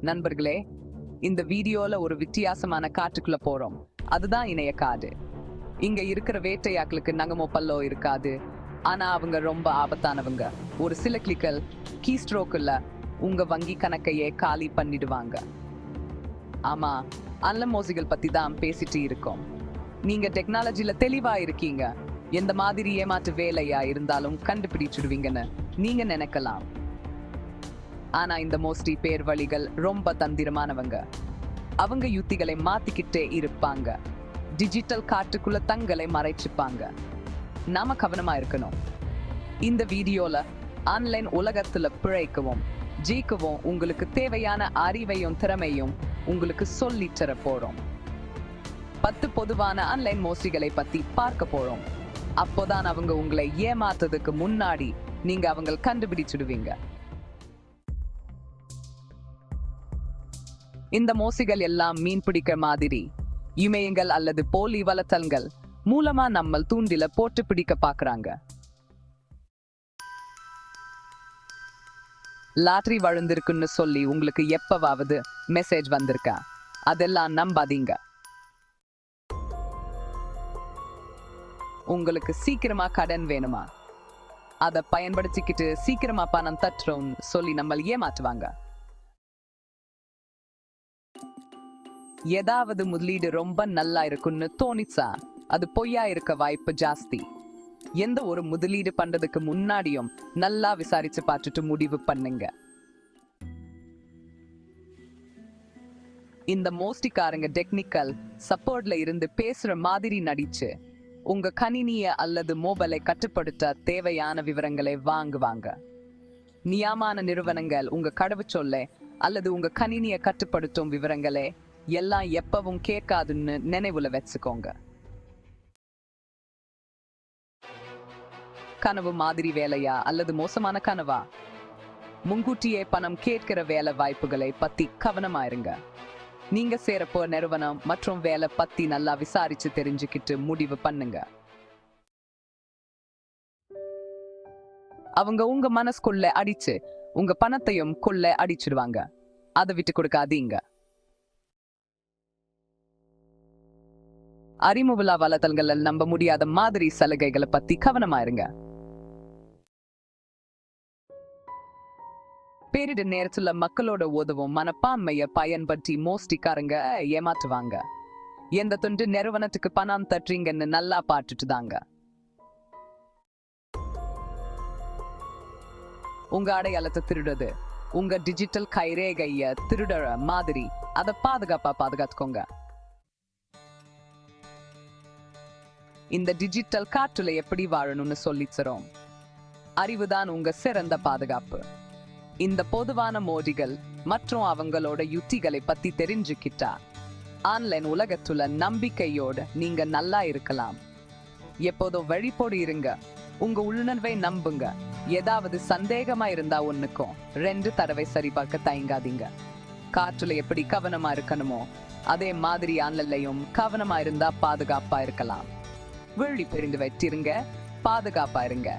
நண்பர்களே, இந்த வீடியோல ஒரு வித்தியாசமான காட்டுக்குள்ள போறோம். அதுதான் இணைய காடு. இங்க இருக்கிற வேட்டையாக்களுக்கு நகமோ பல்லோ இருக்காது. ஆனா அவங்க ரொம்ப ஆபத்தானவங்க. ஒரு சில கிளிக்கல் கீஸ்ட்ரோக்குள்ள உங்க வங்கி கணக்கையே காலி பண்ணிடுவாங்க. ஆமா, அன்லமோசிகள் பத்தி தான் பேசிட்டு இருக்கோம். நீங்க டெக்னாலஜில தெளிவா இருக்கீங்க. எந்த மாதிரி ஏமாற்று வேலையா இருந்தாலும் கண்டுபிடிச்சிடுவீங்கன்னு நீங்க நினைக்கலாம். ஆனா இந்த மோஸ்டி பேர் வழிகள் ரொம்ப தந்திரமானவங்க. அவங்க யுத்திகளை மாத்திக்கிட்டே இருப்பாங்க. டிஜிட்டல் காட்டுக்குள்ள தங்களை மறைச்சுப்பாங்க. நாம கவனமா இருக்கணும். இந்த வீடியோல ஆன்லைன் உலகத்துல பிழைக்கவும் ஜெயிக்கவும் உங்களுக்கு தேவையான அறிவையும் திறமையும் உங்களுக்கு சொல்லி தர போறோம். 10 பொதுவான ஆன்லைன் மோசடிகளை பத்தி பார்க்க போறோம். அப்போதான் அவங்க உங்களை ஏமாத்ததுக்கு முன்னாடி நீங்க அவங்க கண்டுபிடிச்சிடுவீங்க. இந்த மோசடிகள் எல்லாம் மீன் பிடிக்க மாதிரி இமயங்கள் அல்லது போலி வலைத்தளங்கள் மூலமா நம்ம தூண்டில போட்டு பிடிக்க பாக்குறாங்க. லாட்டரி வழுந்திருக்குன்னு சொல்லி உங்களுக்கு எப்பவாவது மெசேஜ் வந்திருக்கா? அதெல்லாம் நம்பாதீங்க. உங்களுக்கு சீக்கிரமா கடன் வேணுமா? அதை பயன்படுத்திக்கிட்டு சீக்கிரமா பணம் தட்டுறோம் சொல்லி நம்ம ஏமாற்றுவாங்க. ஏதாவது முதலீடு ரொம்ப நல்லா இருக்குன்னு தோணிச்சா அது பொய்யா இருக்க வாய்ப்பு ஜாஸ்தி. எந்த ஒரு முதலீடு பண்றதுக்கு முன்னாடியும் நல்லா விசாரிச்சு பார்த்துட்டு முடிவு பண்ணுங்க. இந்த மோஸ்டிக்காரங்க டெக்னிக்கல் சப்போர்ட்ல இருந்து பேசுற மாதிரி நடிச்சு உங்க கணினிய அல்லது மொபைலை கட்டுப்படுத்த தேவையான விவரங்களை வாங்குவாங்க. நியமான நிறுவனங்கள் உங்க கடவுச்சொல்லை அல்லது உங்க கணினியை கட்டுப்படுத்தும் விவரங்களே எல்லாம் எப்பவும் கேட்காதுன்னு நினைவுல வச்சுக்கோங்க. கனவு மாதிரி வேலையா அல்லது மோசமான கனவா? முன்கூட்டியே பணம் கேட்கிற வேலை வாய்ப்புகளை பத்தி கவனமா இருங்க. நீங்க சேரப்போ நிறுவனம் மற்றும் வேலை பத்தி நல்லா விசாரிச்சு தெரிஞ்சுக்கிட்டு முடிவு பண்ணுங்க. அவங்க உங்க மனசுக்குள்ள அடிச்சு உங்க பணத்தையும் கொள்ள அடிச்சிடுவாங்க. அதை விட்டு கொடுக்காதீங்க. அறிமுக வலைத்தளங்கள் நம்ப முடியாத மாதிரி சலுகைகளை பத்தி கவனமா இருங்க. பேரிட நேரத்துல மக்களோட உதவும் மனப்பான்மைய பயன்படுத்தி மோஸ்டிக்காரங்க ஏமாற்றுவாங்க. எந்த தொண்டு நிறுவனத்துக்கு பணம் தட்டுறீங்கன்னு நல்லா பார்த்துட்டு தாங்க. உங்க அடையாளத்தை திருடுறது, உங்க டிஜிட்டல் கைரேகைய திருடுற மாதிரி அதை பாதுகாத்துக்கோங்க. இந்த டிஜிட்டல் காற்றுல எப்படி வாழணும்னு சொல்லித்தரோம். அறிவுதான் உங்க சிறந்த பாதுகாப்பு. இந்த பொதுவான மோடிகள் மற்றும் அவங்களோட யுத்திகளை பத்தி தெரிஞ்சுக்கிட்டா ஆன்லைன் உலகத்துல நம்பிக்கையோடு நீங்க நல்லா இருக்கலாம். எப்போதும் வழிபோடு இருங்க. உங்க உள்ளுணர்வை நம்புங்க. ஏதாவது சந்தேகமா இருந்தா ஒண்ணுக்கும் 2 தடவை சரிபார்க்க தயங்காதீங்க. காற்றுல எப்படி கவனமா இருக்கணுமோ அதே மாதிரி ஆன்லைன்லயும் கவனமா இருந்தா பாதுகாப்பா இருக்கலாம். வெள்ளி பெரிந்து வைத்திருங்க. பாதுகாப்பா இருங்க.